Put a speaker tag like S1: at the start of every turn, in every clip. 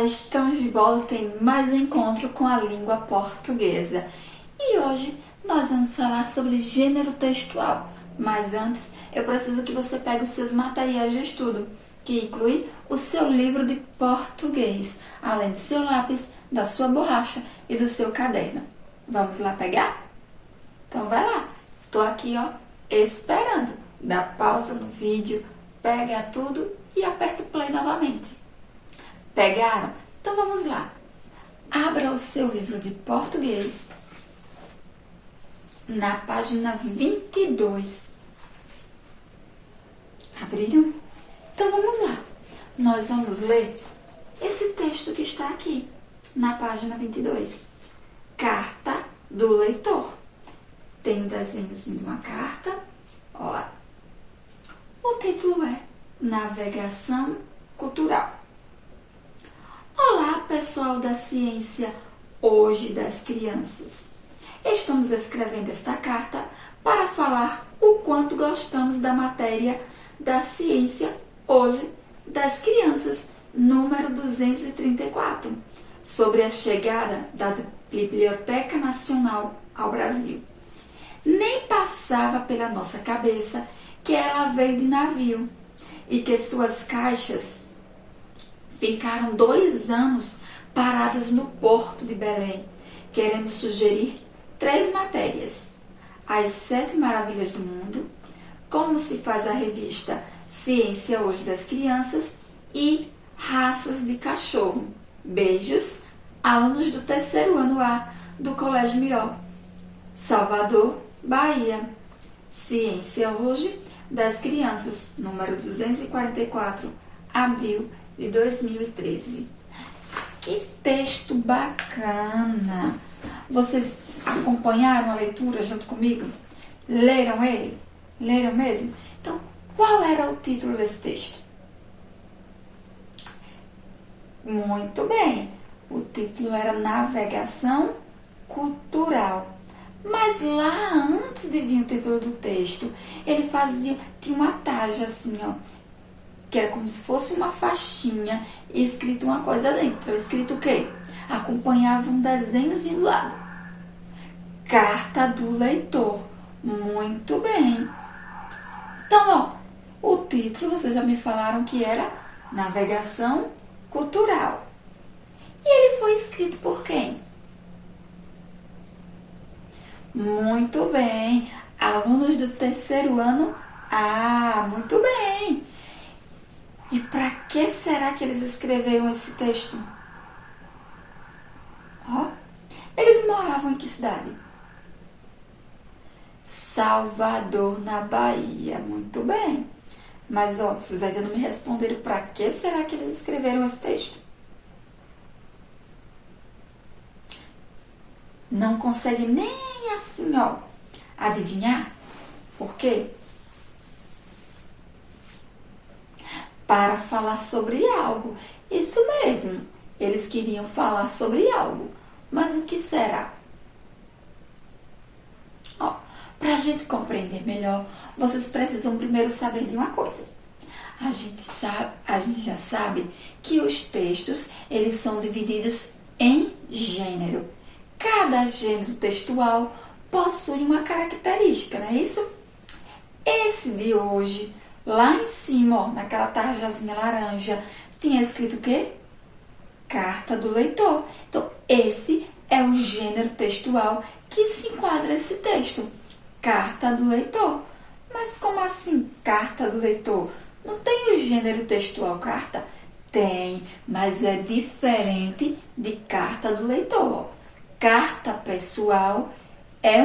S1: Estamos de volta em mais um encontro com a língua portuguesa. E hoje nós vamos falar sobre gênero textual. Mas antes, eu preciso que você pegue os seus materiais de estudo, que inclui o seu livro de português, além do seu lápis, da sua borracha e do seu caderno. Vamos lá pegar? Então vai lá. Estou aqui, esperando. Dá pausa no vídeo, pega tudo e aperta o play novamente. Pegaram? Então vamos lá. Abra o seu livro de português na página 22. Abriram? Então vamos lá. Nós vamos ler esse texto que está aqui na página 22. Carta do leitor. Tem um desenhozinho de uma carta. Olha. O título é Navegação Cultural. Olá, pessoal da ciência hoje das crianças. Estamos escrevendo esta carta para falar o quanto gostamos da matéria da ciência hoje das crianças, número 234, sobre a chegada da Biblioteca Nacional ao Brasil. Nem passava pela nossa cabeça que ela veio de navio e que suas caixas ficaram 2 anos paradas no Porto de Belém, querendo sugerir 3 matérias: as 7 maravilhas do mundo, como se faz a revista Ciência Hoje das Crianças e raças de cachorro. Beijos, alunos do 3º ano A do Colégio Mió, Salvador, Bahia. Ciência Hoje das Crianças, número 244, abril de 2013. Que texto bacana! Vocês acompanharam a leitura junto comigo? Leram ele? Leram mesmo? Então, qual era o título desse texto? Muito bem! O título era Navegação Cultural. Mas lá, antes de vir o título do texto, ele tinha uma taja assim, que era como se fosse uma faixinha e escrito uma coisa dentro. Escrito o quê? Acompanhava um desenhozinho do lado. Carta do leitor. Muito bem. Então, o título, vocês já me falaram que era Navegação Cultural. E ele foi escrito por quem? Muito bem. Alunos do 3º ano? Ah, muito bem. E para que será que eles escreveram esse texto? Eles moravam em que cidade? Salvador, na Bahia. Muito bem. Mas, vocês ainda não me responderam para que será que eles escreveram esse texto? Não consegue nem assim, adivinhar? Por quê? Para falar sobre algo. Isso mesmo, eles queriam falar sobre algo. Mas o que será? Para a gente compreender melhor, vocês precisam primeiro saber de uma coisa. A gente já sabe que os textos, eles são divididos em gênero. Cada gênero textual possui uma característica, não é isso? Esse de hoje, lá em cima, naquela tarjazinha laranja, tinha escrito o quê? Carta do leitor. Então, esse é o gênero textual que se enquadra esse texto. Carta do leitor. Mas como assim, carta do leitor? Não tem o gênero textual carta? Tem, mas é diferente de carta do leitor. Carta pessoal é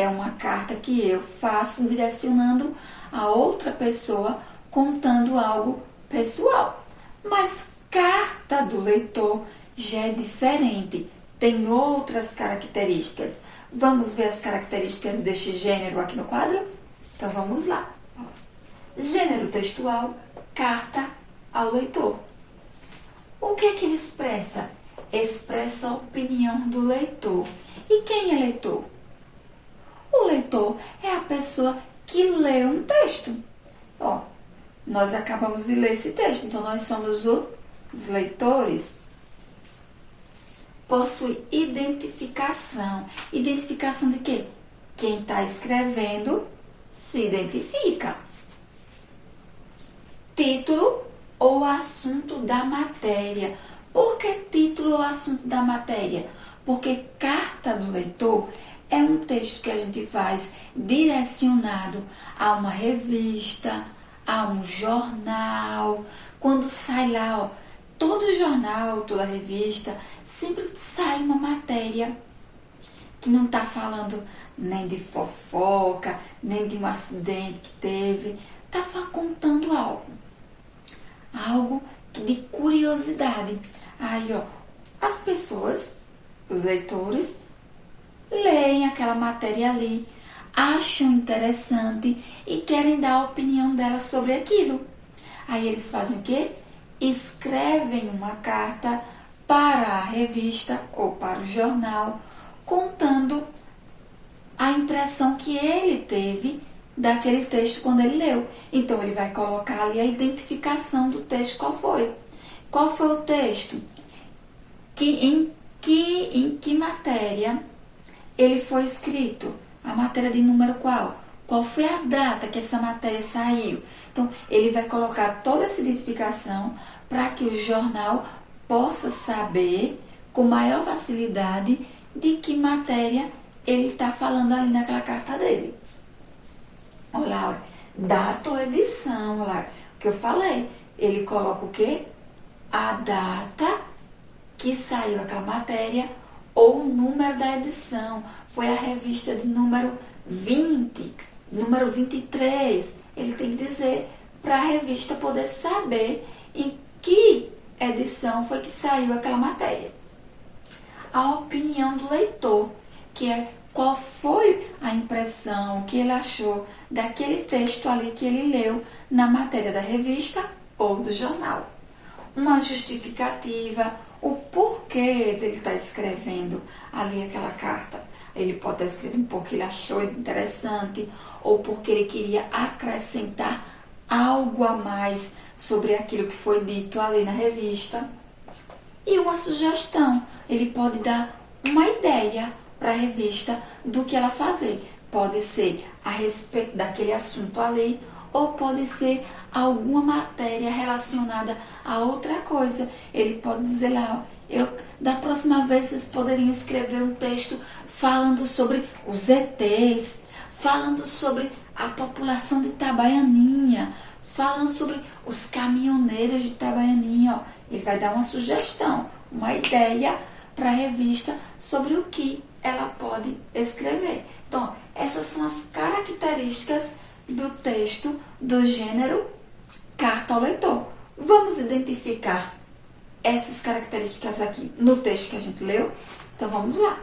S1: uma carta que eu faço direcionando a outra pessoa, contando algo pessoal. Mas carta do leitor já é diferente, tem outras características. Vamos ver as características deste gênero aqui no quadro? Então vamos lá. Gênero textual, carta ao leitor. O que é que ele expressa? Expressa a opinião do leitor. E quem é leitor? O leitor é a pessoa que lê um texto. Nós acabamos de ler esse texto, então nós somos o os leitores possui identificação. Identificação de quê? Quem está escrevendo se identifica. Título ou assunto da matéria. Por que título ou assunto da matéria? Porque carta do leitor é um texto que a gente faz direcionado a uma revista, a um jornal. Quando sai lá, ó, todo jornal, toda revista, sempre sai uma matéria que não está falando nem de fofoca, nem de um acidente que teve. Está contando algo de curiosidade. Aí, ó, as pessoas, os leitores, leem aquela matéria ali, acham interessante e querem dar a opinião delas sobre aquilo. Aí eles fazem o quê? Escrevem uma carta para a revista ou para o jornal, contando a impressão que ele teve daquele texto quando ele leu. Então, ele vai colocar ali a identificação do texto, qual foi. Qual foi o texto? Em que matéria ele foi escrito? A matéria de número qual? Qual foi a data que essa matéria saiu? Então, ele vai colocar toda essa identificação para que o jornal possa saber com maior facilidade de que matéria ele está falando ali naquela carta dele. Olha lá, data ou edição, olha lá, o que eu falei. Ele coloca o quê? A data que saiu aquela matéria ou o número da edição. Foi a revista de número 20, número 23. Ele tem que dizer para a revista poder saber em que edição foi que saiu aquela matéria. A opinião do leitor, que é qual foi a impressão, o que ele achou daquele texto ali que ele leu na matéria da revista ou do jornal. Uma justificativa, o porquê ele está escrevendo ali aquela carta. Ele pode estar escrevendo porque ele achou interessante ou porque ele queria acrescentar algo a mais sobre aquilo que foi dito ali na revista. E uma sugestão, ele pode dar uma ideia para a revista do que ela fazer. Pode ser a respeito daquele assunto ali, ou pode ser alguma matéria relacionada a outra coisa. Ele pode dizer lá, da próxima vez vocês poderiam escrever um texto falando sobre os ETs, falando sobre a população de Itabaianinha, falando sobre os caminhoneiros de Itabaianinha. Ó. Ele vai dar uma sugestão, uma ideia para a revista sobre o que ela pode escrever. Então, essas são as características do texto do gênero carta ao leitor. Vamos identificar essas características aqui no texto que a gente leu? Então, vamos lá.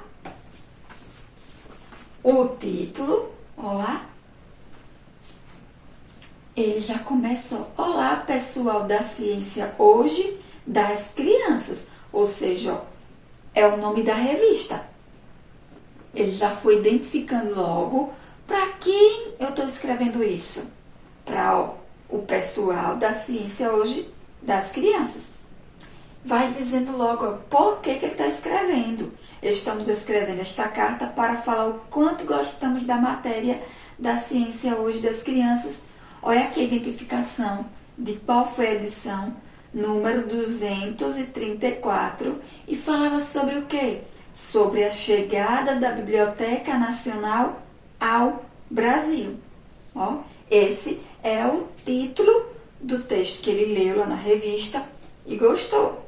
S1: O título, olá, ele já começou. Olá, pessoal da ciência hoje das crianças. Ou seja, ó, é o nome da revista. Ele já foi identificando logo para quem eu estou escrevendo isso. Para o pessoal da ciência hoje das crianças. Vai dizendo logo por que ele está escrevendo. Estamos escrevendo esta carta para falar o quanto gostamos da matéria da ciência hoje das crianças. Olha aqui a identificação de qual foi a edição, número 234, e falava sobre o quê? Sobre a chegada da Biblioteca Nacional ao Brasil. Ó, esse era o título do texto que ele leu lá na revista e gostou.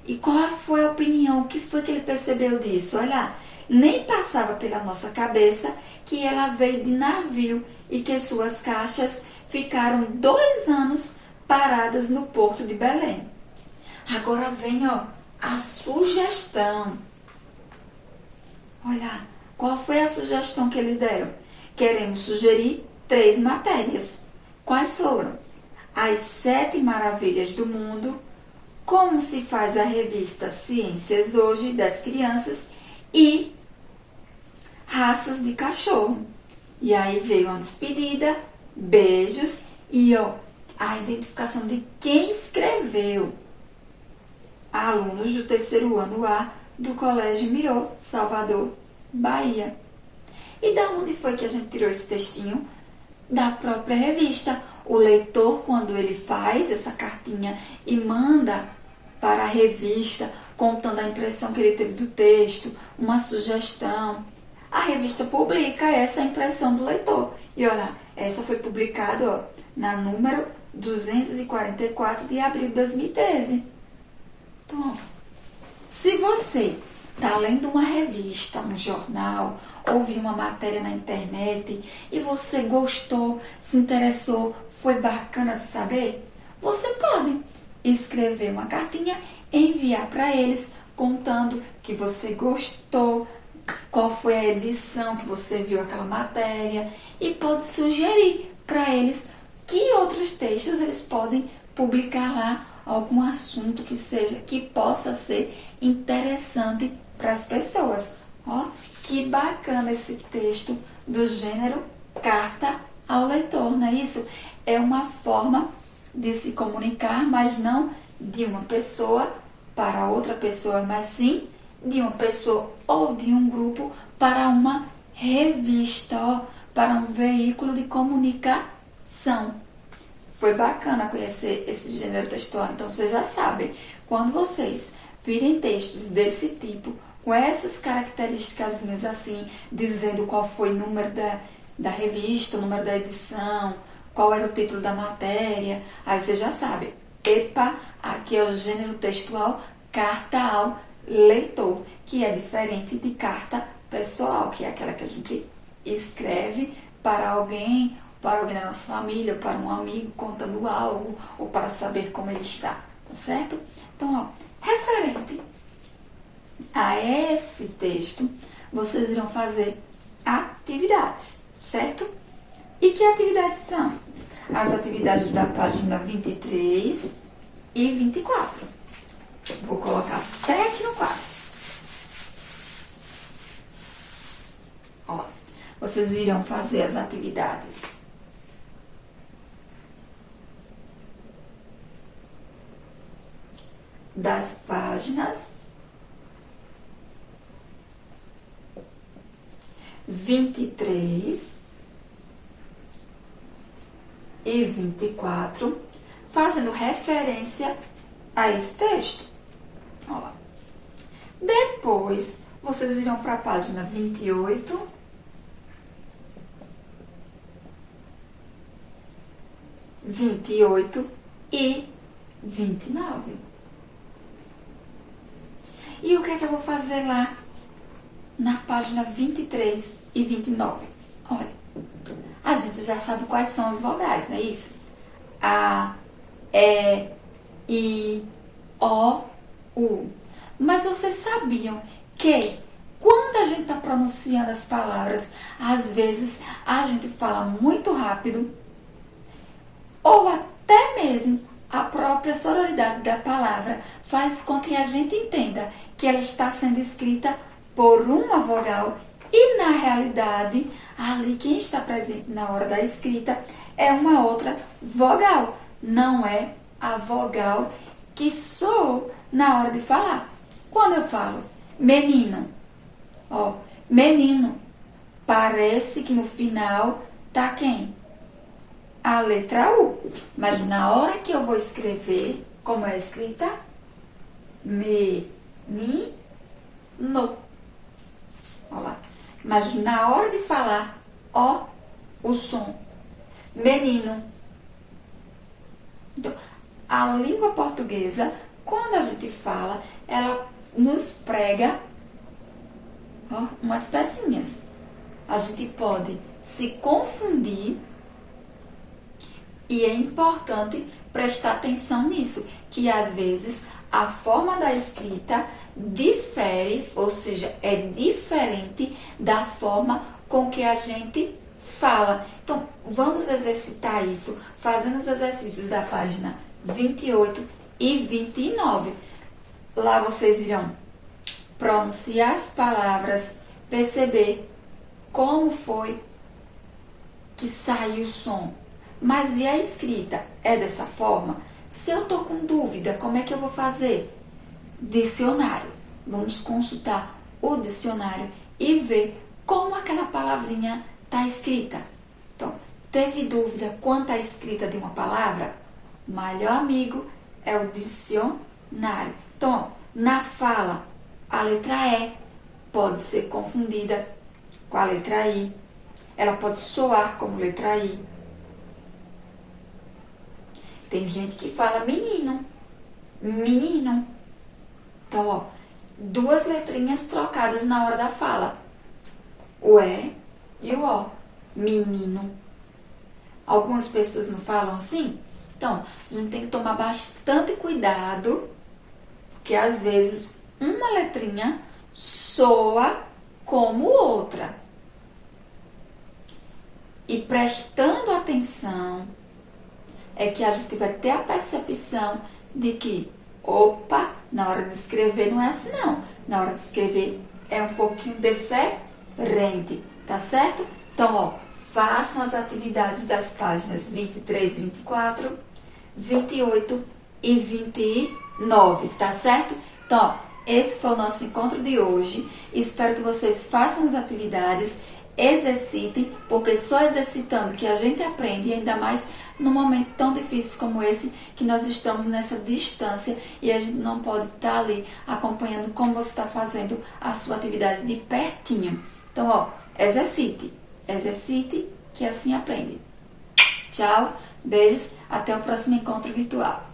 S1: E qual foi a opinião? O que foi que ele percebeu disso? Olha, nem passava pela nossa cabeça que ela veio de navio e que suas caixas ficaram 2 anos paradas no porto de Belém. Agora vem, ó, a sugestão. Olha, qual foi a sugestão que eles deram? Queremos sugerir 3 matérias. Quais foram? As 7 maravilhas do mundo, como se faz a revista Ciências Hoje das Crianças e raças de cachorro. E aí veio uma despedida, beijos e ó, a identificação de quem escreveu. Alunos do terceiro ano A do Colégio Mirô, Salvador, Bahia. E da onde foi que a gente tirou esse textinho? Da própria revista. O leitor, quando ele faz essa cartinha e manda para a revista, contando a impressão que ele teve do texto, uma sugestão, a revista publica essa impressão do leitor. E olha, essa foi publicada na número 244 de abril de 2013. Então, se você está lendo uma revista, um jornal, ouviu uma matéria na internet e você gostou, se interessou, foi bacana de saber, você pode escrever uma cartinha, enviar para eles contando que você gostou, qual foi a edição que você viu aquela matéria e pode sugerir para eles que outros textos eles podem publicar lá, algum assunto que possa ser interessante para as pessoas. Ó, que bacana esse texto do gênero carta ao leitor, não é isso? É uma forma de se comunicar, mas não de uma pessoa para outra pessoa, mas sim de uma pessoa ou de um grupo para uma revista, ó, para um veículo de comunicação. Foi bacana conhecer esse gênero textual, então vocês já sabem, quando vocês virem textos desse tipo, com essas características assim, dizendo qual foi o número da revista, o número da edição, qual era o título da matéria, aí você já sabe. Epa, aqui é o gênero textual carta ao leitor, que é diferente de carta pessoal, que é aquela que a gente escreve para alguém da nossa família, para um amigo contando algo, ou para saber como ele está, tá certo? Então, ó, referente a esse texto, vocês irão fazer atividades, certo? E que atividades são? As atividades da página 23 e 24. Vou colocar até aqui no quadro. Ó, vocês irão fazer as atividades das páginas 23 e 24, fazendo referência a esse texto. Olha lá. Depois, vocês irão para a página 28 e 29. E o que é que eu vou fazer lá na página 23 e 29? Olha, a gente já sabe quais são as vogais, não é isso? A, E, I, O, U. Mas vocês sabiam que quando a gente está pronunciando as palavras, às vezes a gente fala muito rápido, ou até mesmo a própria sonoridade da palavra faz com que a gente entenda que ela está sendo escrita por uma vogal e, na realidade, ali quem está presente na hora da escrita é uma outra vogal. Não é a vogal que sou na hora de falar. Quando eu falo menino, ó, menino, parece que no final tá quem? A letra U. Mas na hora que eu vou escrever, como é escrita? Menino. Olha lá. Mas na hora de falar, ó, o som. Menino. Então, a língua portuguesa, quando a gente fala, ela nos prega, ó, umas pecinhas. A gente pode se confundir e é importante prestar atenção nisso, que às vezes a forma da escrita difere, ou seja, é diferente da forma com que a gente fala. Então, vamos exercitar isso fazendo os exercícios da página 28 e 29. Lá vocês irão pronunciar as palavras, perceber como foi que saiu o som. Mas e a escrita? É dessa forma? Se eu tô com dúvida, como é que eu vou fazer? Dicionário. Vamos consultar o dicionário e ver como aquela palavrinha está escrita. Então, teve dúvida quanto à escrita de uma palavra? O melhor amigo é o dicionário. Então, na fala, a letra E pode ser confundida com a letra I. Ela pode soar como letra I. Tem gente que fala menino, menino. Então, ó, duas letrinhas trocadas na hora da fala. O E e o O. Menino. Algumas pessoas não falam assim? Então, a gente tem que tomar bastante cuidado, porque às vezes uma letrinha soa como outra. E prestando atenção, é que a gente vai ter a percepção de que, opa, na hora de escrever não é assim não. Na hora de escrever é um pouquinho diferente, tá certo? Então, ó, façam as atividades das páginas 23 e 24, 28 e 29, tá certo? Então, ó, esse foi o nosso encontro de hoje. Espero que vocês façam as atividades, exercitem, porque só exercitando que a gente aprende, e ainda mais num momento tão difícil como esse, que nós estamos nessa distância e a gente não pode estar ali acompanhando como você está fazendo a sua atividade de pertinho. Então, ó, exercite que assim aprende. Tchau, beijos, até o próximo encontro virtual.